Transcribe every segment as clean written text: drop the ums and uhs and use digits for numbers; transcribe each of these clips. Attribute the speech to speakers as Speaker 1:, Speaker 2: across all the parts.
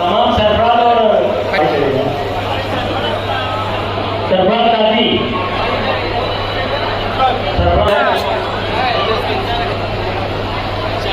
Speaker 1: तमाम सरफराज और सरफराज काजी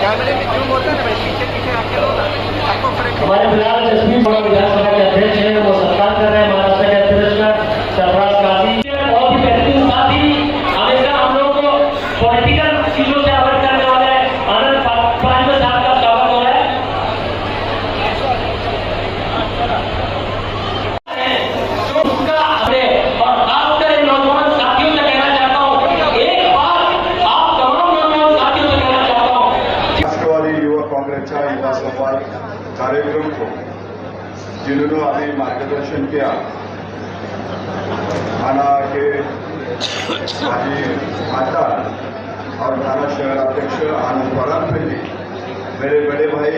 Speaker 2: कैमरे में जूम होता है ना भाई, पीछे पीछे आके आपको
Speaker 1: हमारे फिलहाल जसमीन विधानसभा के अध्यक्ष हैं, वो सत्कार कर रहे हैं महाराष्ट्र के अध्यक्ष सरफराज काजी। बहुत ही बेहतरीन साथी हमेशा हम लोग को पॉलिटिकल चीजों से अवगत करने वाले आनंद पांडे साहब का स्वागत हो रहा है। और खासकर इन नौजवान साथियों से कहना चाहता हूँ, एक बात आप तमाम नौजवान साथियों से कहना चाहता हूँ,
Speaker 3: राष्ट्रवादी युवा काँग्रेसच्या युवा संवाद कार्यक्रम को जिन्होंने अभी मार्गदर्शन किया, थाना के माजी खासदार और थाना शहर अध्यक्ष आनंद परांजपे जी, मेरे बड़े भाई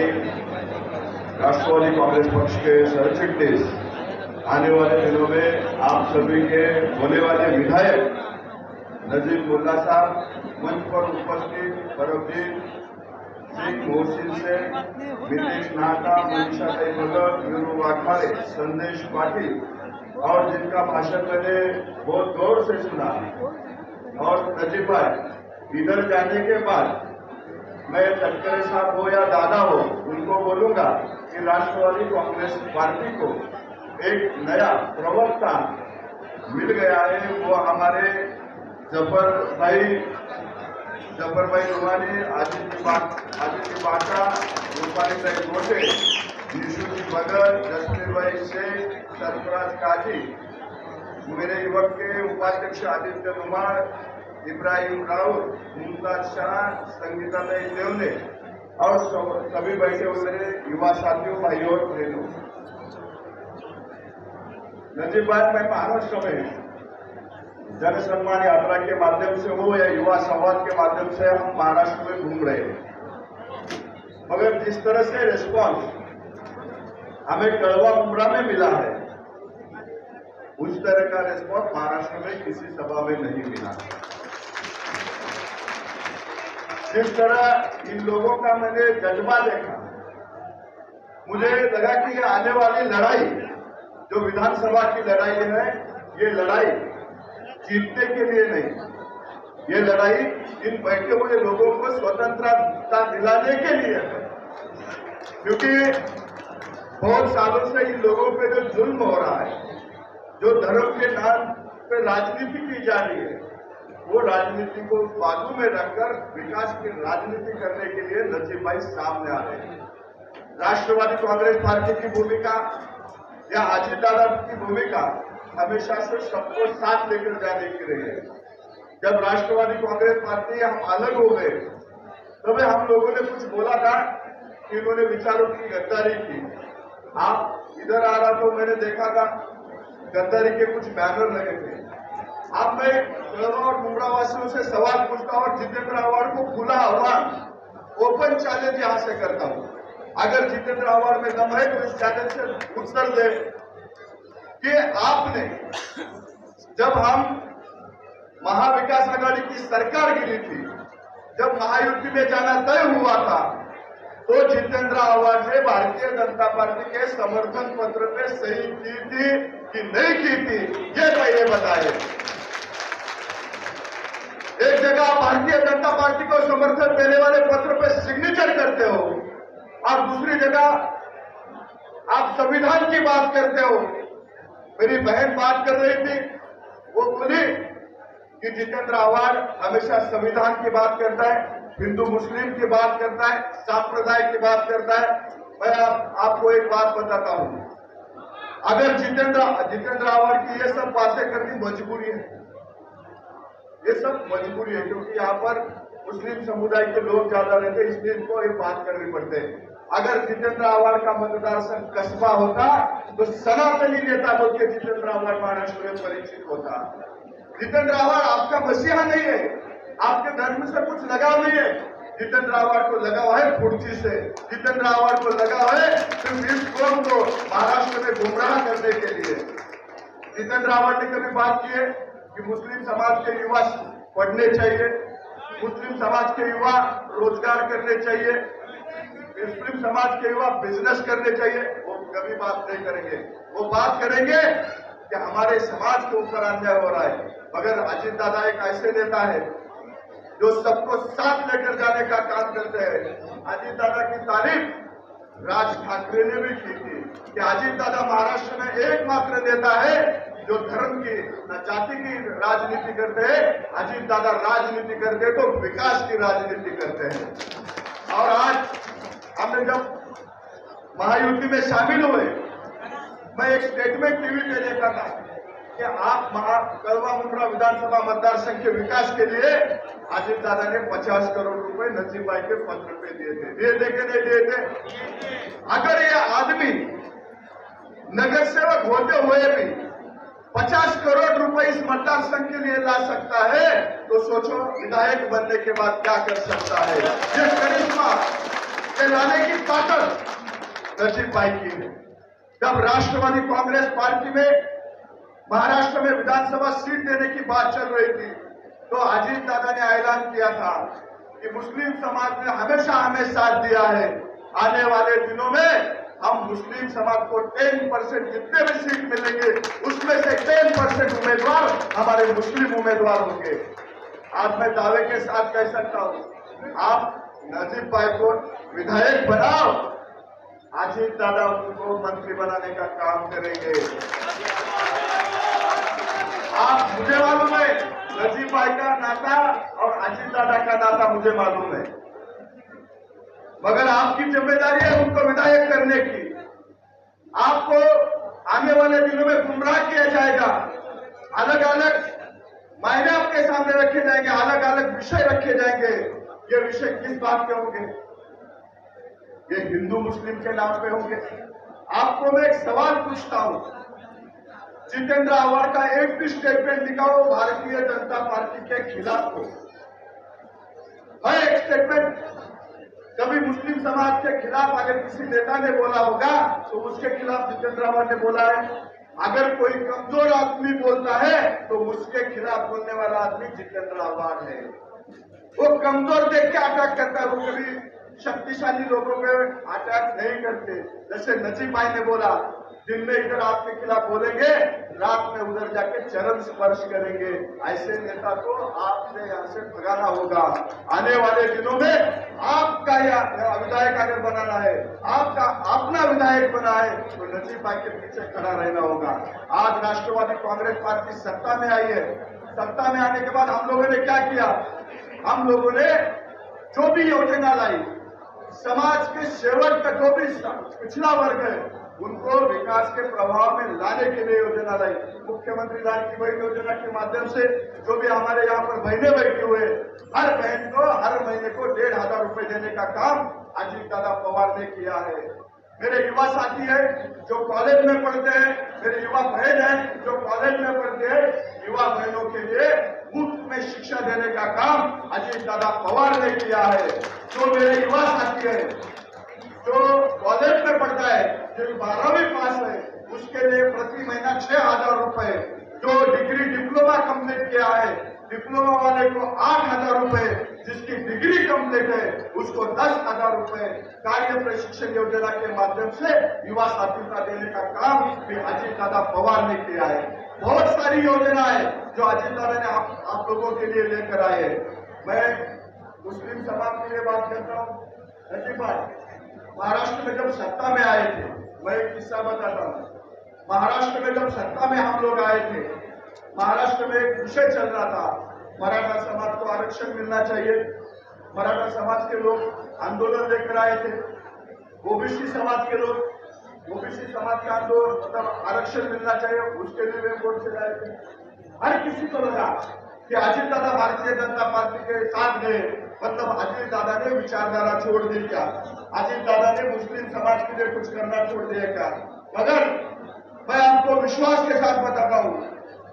Speaker 3: राष्ट्रवादी कांग्रेस पक्ष के सहचिटनीस, आने वाले दिनों में आप सभी के होने वाले विधायक नजीब मुल्ला साहब, मंच पर उपस्थित परमजीत सिंह मोहसिन से, मितेश नाहटा, मनीषा भगत, वीरू वाघमारे, संदेश पाटिल, और जिनका भाषण मैंने बहुत गौर से सुना, और नजीब भाई इधर जाने के बाद मैं तटकरे साहब हो या दादा हो, उनको बोलूंगा कि राष्ट्रवादी कांग्रेस पार्टी को एक नया प्रवक्ता मिल गया है। वो हमारे जफर भाई रुमानी, आदित्य बाटा, रूपाली भाई गोटे, यशुजी भगत, जसमीर भाई शेख, सरफराज काजी, मेरे युवक के उपाध्यक्ष आदित्य कुमार, इब्राहिम राउत, मुमताज शाह, संगीता देवने और सभी बैठे हुए मेरे युवा साथियों, भाइयों और बहनों। नजीब भाई, मैं महाराष्ट्र में जन सम्मान यात्रा के माध्यम से हो या युवा संवाद के माध्यम से हम महाराष्ट्र में घूम रहे हैं, मगर जिस तरह से रिस्पॉन्स हमें कड़वा मुमरा में मिला है, उस तरह का रिस्पॉन्स महाराष्ट्र में किसी सभा में नहीं मिला। जिस तरह इन लोगों का मैंने जज्बा देखा, मुझे लगा कि ये आने वाली लड़ाई जो विधानसभा की लड़ाई है, ये लड़ाई जीतने के लिए नहीं, ये लड़ाई इन बैठे हुए लोगों को स्वतंत्रता दिलाने के लिए है। क्योंकि बहुत सालों से इन लोगों पे जो जुल्म हो रहा है, जो धर्म के नाम पे राजनीति की जा रही है, वो राजनीति को बाजू में रखकर विकास की राजनीति करने के लिए नजीब भाई सामने आ रहे हैं। राष्ट्रवादी कांग्रेस पार्टी की भूमिका या अजीत दादा की भूमिका हमेशा से सबको साथ लेकर जाने की रही है। जब राष्ट्रवादी कांग्रेस पार्टी हम अलग हो गए, तब हम लोगों ने कुछ बोला था कि इन्होंने विचारों की गद्दारी की। आप इधर आ रहा तो मैंने देखा था गद्दारी के कुछ बैनर लगे थे। अब मैं कड़वा और मुमरा वासियों से सवाल पूछता हूं और जितेंद्र आव्हाड को खुला आह्वान, ओपन चैलेंज यहां से करता हूं। अगर जितेंद्र आव्हाड में दम है तो इस चैलेंज से उत्तर दे कि आपने, जब हम महाविकास आघाड़ी की सरकार गिरी थी, जब महायुति में जाना तय हुआ था, तो जितेंद्र आव्हाड ने भारतीय जनता पार्टी के समर्थन पत्र पे सही की थी कि नहीं की थी, ये पहले बताए। एक जगह भारतीय जनता पार्टी को समर्थन देने वाले पत्र पे सिग्नेचर करते हो और दूसरी जगह आप संविधान की बात करते हो। मेरी बहन बात कर रही थी, वो बोली कि जितेंद्र आव्हाड हमेशा संविधान की बात करता है, हिंदू मुस्लिम की बात करता है, सांप्रदाय की बात करता है। मैं आपको एक बात बताता हूं, अगर जितेंद्र आव्हाड की ये सब बातें करनी मजबूरी है, ये सब मजबूरी है, क्योंकि यहाँ पर मुस्लिम समुदाय के लोग ज्यादा रहते हैं, इसलिए इनको ये बात करनी पड़ती है। अगर जितेंद्र आव्हाड का मतदार संघ कस्बा होता तो सनातनी नेता बोल के जितेंद्र आव्हाड महाराष्ट्र में परिचित होता। जितेंद्र आव्हाड आपका मसीहा नहीं है, आपके धर्म से कुछ लगाव नहीं है। जितेंद्र आव्हाड को लगाव है फुर्ची से, जितेंद्र आव्हाड को लगाव है सिर्फ इस कौम को महाराष्ट्र में गुमराह करने के लिए। जितेंद्र आव्हाड ने कभी बात की है कि मुस्लिम समाज के युवा पढ़ने चाहिए, मुस्लिम समाज के युवा रोजगार करने चाहिए, मुस्लिम समाज के युवा बिजनेस करने चाहिए? वो कभी बात नहीं करेंगे। वो बात करेंगे कि हमारे समाज के ऊपर अन्याय हो रहा है। मगर अजीत दादा एक ऐसे नेता है जो सबको साथ लेकर जाने का काम करते हैं। अजीत दादा की तारीफ राज ठाकरे ने भी की थी कि अजीत दादा महाराष्ट्र में एकमात्र नेता है जो धर्म की न जाति की राजनीति करते हैं। अजीत दादा राजनीति करते तो विकास की राजनीति करते हैं। और आज हमने जब महायुति में शामिल हुए, मैं एक स्टेटमेंट टीवी पे देखा था कि आप कलवा मुंद्रा विधानसभा मतदार संघ के विकास के लिए अजीत दादा ने 50 करोड़ रुपए नजीब भाई के पत्र पे दिए थे। दिए के नहीं दिए थे? अगर ये आदमी नगर सेवक होते हुए भी 50 करोड़ रुपए इस मतदार संघ के लिए ला सकता है तो सोचो विधायक बनने के बाद क्या कर सकता है। ये करिश्मा के लाने की ताकत नजीब भाई की है। जब राष्ट्रवादी कांग्रेस पार्टी में महाराष्ट्र में विधानसभा सीट देने की बात चल रही थी तो अजीत दादा ने ऐलान किया था कि मुस्लिम समाज ने हमेशा हमें साथ दिया है। आने वाले दिनों में हम मुस्लिम समाज को 10% जितने भी सीट मिलेंगे उसमें से 10% उम्मीदवार हमारे मुस्लिम उम्मीदवार होंगे। आज मैं दावे के साथ कह सकता हूं, आप नजीब भाई को विधायक बनाओ, अजीत दादा उनको मंत्री बनाने का काम करेंगे। आप मुझे मालूम है नजीब भाई का नाता और अजीत दादा का नाता मुझे मालूम है, मगर आपकी जिम्मेदारी है उनको विधायक करने की। आपको आने वाले दिनों में गुमराह किया जाएगा। अलग अलग मायने आपके सामने रखे जाएंगे, अलग अलग विषय रखे जाएंगे। ये विषय किस बात के होंगे? ये हिंदू मुस्लिम के नाम पे होंगे। आपको मैं एक सवाल पूछता हूं, जितेंद्र आव्हाड का एक भी स्टेटमेंट दिखाओ भारतीय जनता पार्टी के खिलाफ हो। हर एक स्टेटमेंट कभी मुस्लिम समाज के खिलाफ अगर किसी नेता ने बोला होगा तो उसके खिलाफ जितेंद्र आव्हाड ने बोला है। अगर कोई कमजोर आदमी बोलता है तो उसके खिलाफ बोलने वाला आदमी जितेंद्र आव्हाड है। वो कमजोर देख के अटैक करता है, वो कभी शक्तिशाली लोगों पे अटैक नहीं करते। जैसे नजीब भाई ने बोला, दिन में इधर आपके खिलाफ बोलेंगे, रात में उधर जाके चरण स्पर्श करेंगे। ऐसे नेता को आपने यहां से भगाना होगा। आने वाले दिनों में आपका या विधायक अगर बनाना है, आपका अपना विधायक बना है तो नजीब भाई के पीछे खड़ा रहना होगा। आज राष्ट्रवादी कांग्रेस पार्टी सत्ता में आई है। सत्ता में आने के बाद हम लोगों ने क्या किया? हम लोगों ने जो भी योजना लाई, समाज के शेवट का जो भी पिछड़ा वर्ग है उनको विकास के प्रभाव में लाने के लिए योजना लाई। मुख्यमंत्री लाडली बहन योजना के माध्यम से जो भी हमारे यहाँ पर बहनें बैठे हुए, हर बहन को हर महीने को 1,500 रुपए देने का काम अजीत दादा पवार ने किया है। मेरे युवा साथी है जो कॉलेज में पढ़ते हैं, मेरे युवा बहन है जो कॉलेज में पढ़ते हैं, युवा बहनों के लिए मुफ्त में शिक्षा देने का काम अजीत दादा पवार ने किया है। जो मेरे युवा साथी है जो कॉलेज में पढ़ता है, जो 12वीं पास है, उसके लिए प्रति महीना 6,000 रुपए, जो डिग्री डिप्लोमा कंप्लीट किया है, डिप्लोमा वाले को 8,000 रुपए, जिसकी डिग्री कंप्लीट है उसको 10,000 रुपए कार्य प्रशिक्षण योजना के माध्यम से युवा साथियों का देने का काम भी अजीत दादा पवार ने किया है। बहुत सारी योजना है जो अजीत दादा ने आप लोगों के लिए लेकर आए हैं। मैं मुस्लिम समाज के लिए बात करता हूँ। नजीब भाई महाराष्ट्र में जब सत्ता में आए थे, मैं एक किस्सा बताता हूँ। महाराष्ट्र में जब सत्ता में हम लोग आए थे, महाराष्ट्र में एक विषय चल रहा था, मराठा समाज को आरक्षण मिलना चाहिए। मराठा समाज के लोग आंदोलन लेकर आए थे, ओबीसी समाज के लोग, ओबीसी समाज का आंदोलन मतलब आरक्षण मिलना चाहिए, उसके लिए वे वोट से आए थे। हर किसी को लगा कि अजीत दादा भारतीय जनता पार्टी के साथ गए, मतलब अजीत दादा ने विचारधारा छोड़ दी क्या, अजीत दादा ने मुस्लिम समाज के लिए कुछ करना छोड़ दिया क्या। मगर मैं आपको विश्वास के साथ बताता हूं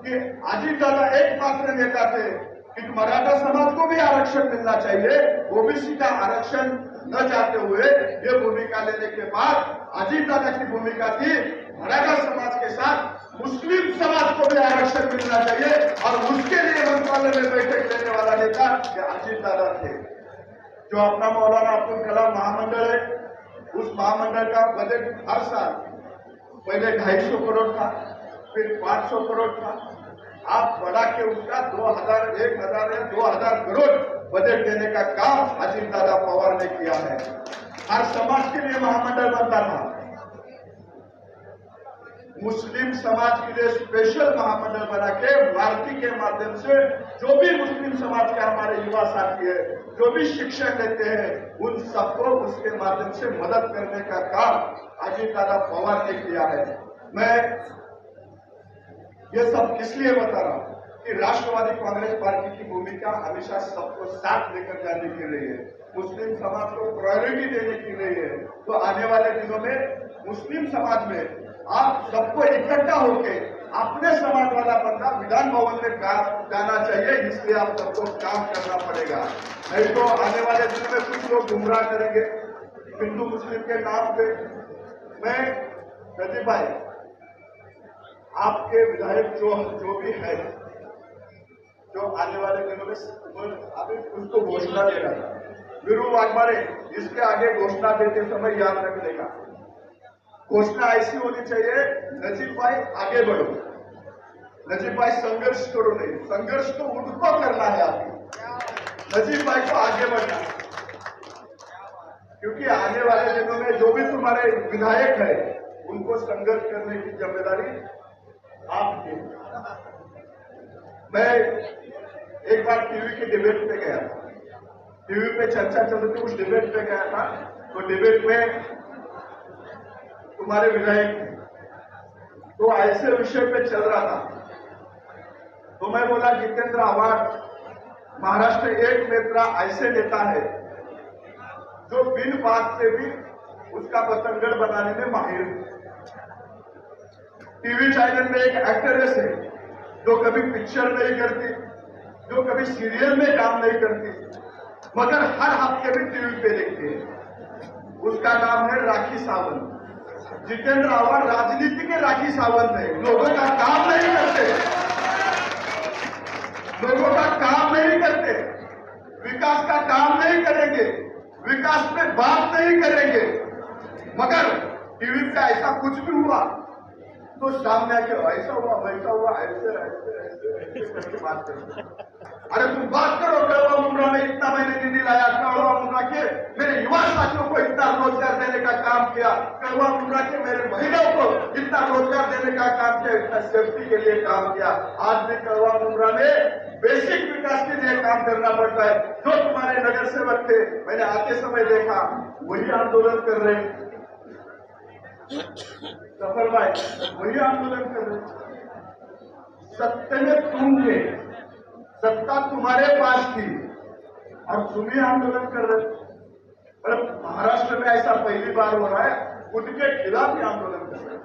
Speaker 3: कि अजीत दादा एकमात्र नेता थे कि मराठा समाज को भी आरक्षण मिलना चाहिए, ओबीसी का आरक्षण न चाहते हुए ये भूमिका लेने के बाद अजीत दादा की भूमिका थी मराठा समाज के साथ मुस्लिम समाज को भी आरक्षण मिलना चाहिए, और उसके लिए मंत्रालय में बैठक लेने वाला नेता ये अजीत दादा थे। जो अपना मौलाना अब्दुल कलाम महामंडल है, उस महामंडल का बजट हर साल पहले 250 करोड़ था, फिर 500 करोड़ था, आप बढ़ा के उसका 2000, 1000 या 2000 करोड़ बजट देने का काम अजीत दादा पवार ने किया है। हर समाज के लिए महामंडल बनता था, मुस्लिम समाज के लिए स्पेशल महामंडल बना के भारती के माध्यम से जो भी मुस्लिम समाज के हमारे युवा साथी है, जो भी शिक्षा लेते हैं, उन सबको उसके माध्यम से मदद करने का काम अजीत दादा पवार ने किया है। मैं ये सब इसलिए बता रहा हूं कि राष्ट्रवादी कांग्रेस पार्टी की भूमिका हमेशा सबको साथ लेकर जाने की रही है, मुस्लिम समाज को प्रायोरिटी देने की रही है। तो आने वाले दिनों में मुस्लिम समाज में आप सबको इकट्ठा होकर अपने समाज वाला बंदा विधान भवन में जाना चाहिए, इसलिए आप सबको काम करना पड़ेगा। नहीं तो आने वाले दिनों में कुछ लोग गुमराह करेंगे हिंदू मुस्लिम के नाम पे। मैं प्रदीप भाई, आपके विधायक जो भी है, जो आने वाले दिनों में अभी उसको घोषणा दे रहा था वीरू वाघमारे, इसके आगे घोषणा देते समय याद रखने का, घोषणा ऐसी होनी चाहिए, नजीब भाई आगे बढ़ो, नजीब भाई संघर्ष करो नहीं, संघर्ष तो उनको करना है आपको, नजीब भाई को आगे बढ़ना, क्योंकि आने वाले दिनों में जो भी तुम्हारे विधायक है उनको संघर्ष करने की जिम्मेदारी आपकी। मैं एक बार टीवी के डिबेट पे गया था, टीवी पे चर्चा चल रही थी, उस डिबेट पे गया था, तो डिबेट में तुम्हारे विधायक थे, तो ऐसे विषय पे चल रहा था, तो मैं बोला जितेंद्र आव्हाड महाराष्ट्र एक नेता ऐसे नेता है जो बिन बात से भी उसका बतंगड़ बनाने में माहिर है। टीवी चैनल में एक एक्ट्रेस है जो कभी पिक्चर नहीं करती, जो कभी सीरियल में काम नहीं करती, मगर हर हफ्ते भी टीवी पे देखती है, उसका नाम है राखी सावंत। जितेंद्र आव्हाड राजनीति के राखी सावंत है, लोगों का काम नहीं करते, लोगों का काम नहीं करते, विकास का काम नहीं करेंगे, विकास पे बात नहीं करेंगे, मगर टीवी पे ऐसा कुछ भी हुआ तो सामने आके ऐसा हुआ वैसा हुआ ऐसे करके बात करते। अरे तुम बात करो, कड़वा मुंडा में इतना मैंने निधि लाया, कड़वा मुंडा के मेरे युवा साथियों को इतना रोजगार देने का काम किया, कड़वा मुंडा के मेरे महिलाओं को इतना रोजगार देने का काम किया, इतना सेफ्टी के लिए काम किया। आज भी कड़वा मुंडा में बेसिक विकास के लिए काम करना पड़ता है। जो तुम्हारे नगर सेवक थे, मैंने आते समय देखा, वही आंदोलन कर रहे हैं, सफर भाई वही आंदोलन कर रहे। सत्य में तुम थे, सत्ता तुम्हारे पास थी और तुम ही आंदोलन कर रहे। पर महाराष्ट्र में ऐसा पहली बार हो रहा है, खुद के खिलाफ ही आंदोलन कर रहे।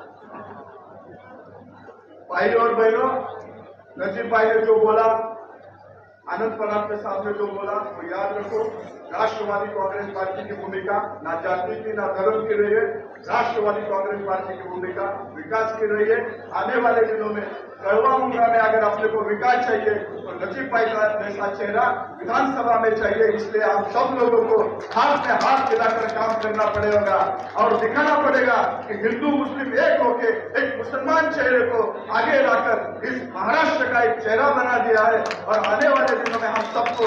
Speaker 3: भाई और बहनों, नजीब भाई ने जो बोला, आनंद पराग के सामने जो बोला, वो याद रखो, राष्ट्रवादी कांग्रेस पार्टी की भूमिका ना जाति की ना धर्म की रही है, राष्ट्रवादी कांग्रेस पार्टी की भूमिका विकास की रही है। आने वाले दिनों में कड़वा मुंडा में अगर अपने को विकास चाहिए तो नजीब भाई का जैसा चेहरा विधानसभा में चाहिए, इसलिए आप सब लोगों को हाथ में हाथ मिलाकर काम करना पड़ेगा और दिखाना पड़ेगा कि हिंदू मुस्लिम एक होकर एक मुसलमान चेहरे को आगे लाकर इस महाराष्ट्र का एक चेहरा बना दिया है और आने वाले दिनों में हम सबको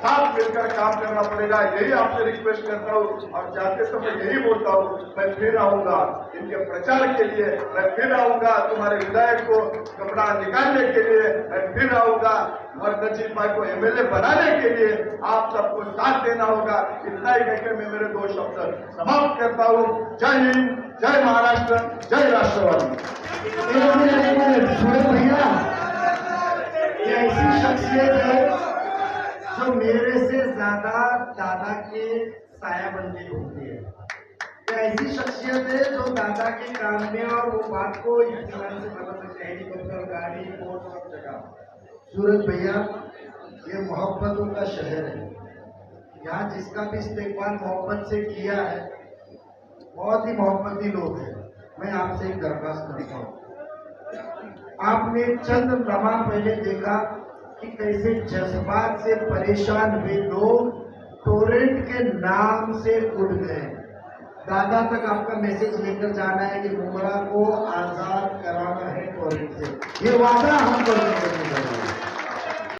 Speaker 3: साथ मिलकर काम करना पड़ेगा। यही आपसे रिक्वेस्ट करता हूँ और जाते समय यही बोलता हूँ, मैं फिर आऊंगा इनके प्रचार के लिए, मैं फिर आऊंगा तुम्हारे विधायक को कपड़ा निकालने के लिए, मैं फिर आऊंगा और नजीब भाई को एमएलए बनाने के लिए आप सबको साथ देना होगा। इतना ही कहकर मैं मेरे 2 शब्द समाप्त करता हूँ। जय हिंद, जय महाराष्ट्र, जय राष्ट्रवादी।
Speaker 4: सूरज भैया, ये ऐसी शख्सियत है जो मेरे से ज्यादा दादा के सायाबंदी होती है। ये ऐसी शख्सियत है जो दादा के काम में और वो बात को इत्मीनान से बता सकते हैं, हेलीकॉप्टर, गाड़ी, बोट, सब जगह। सूरज भैया, ये मोहब्बतों का शहर है, यहाँ जिसका भी इस्तेमाल मोहब्बत से किया है, बहुत ही मोहब्बती लोग हैं। मैं आपसे एक दरख्वास्त करता हूँ, आपने चंद लम्हा पहले देखा कि कैसे जज्बात से परेशान हुए लोग टोरेंट के नाम से उठ गए। दादा तक आपका मैसेज लेकर जाना है कि मुमरा को ये वादा हम करते हैं।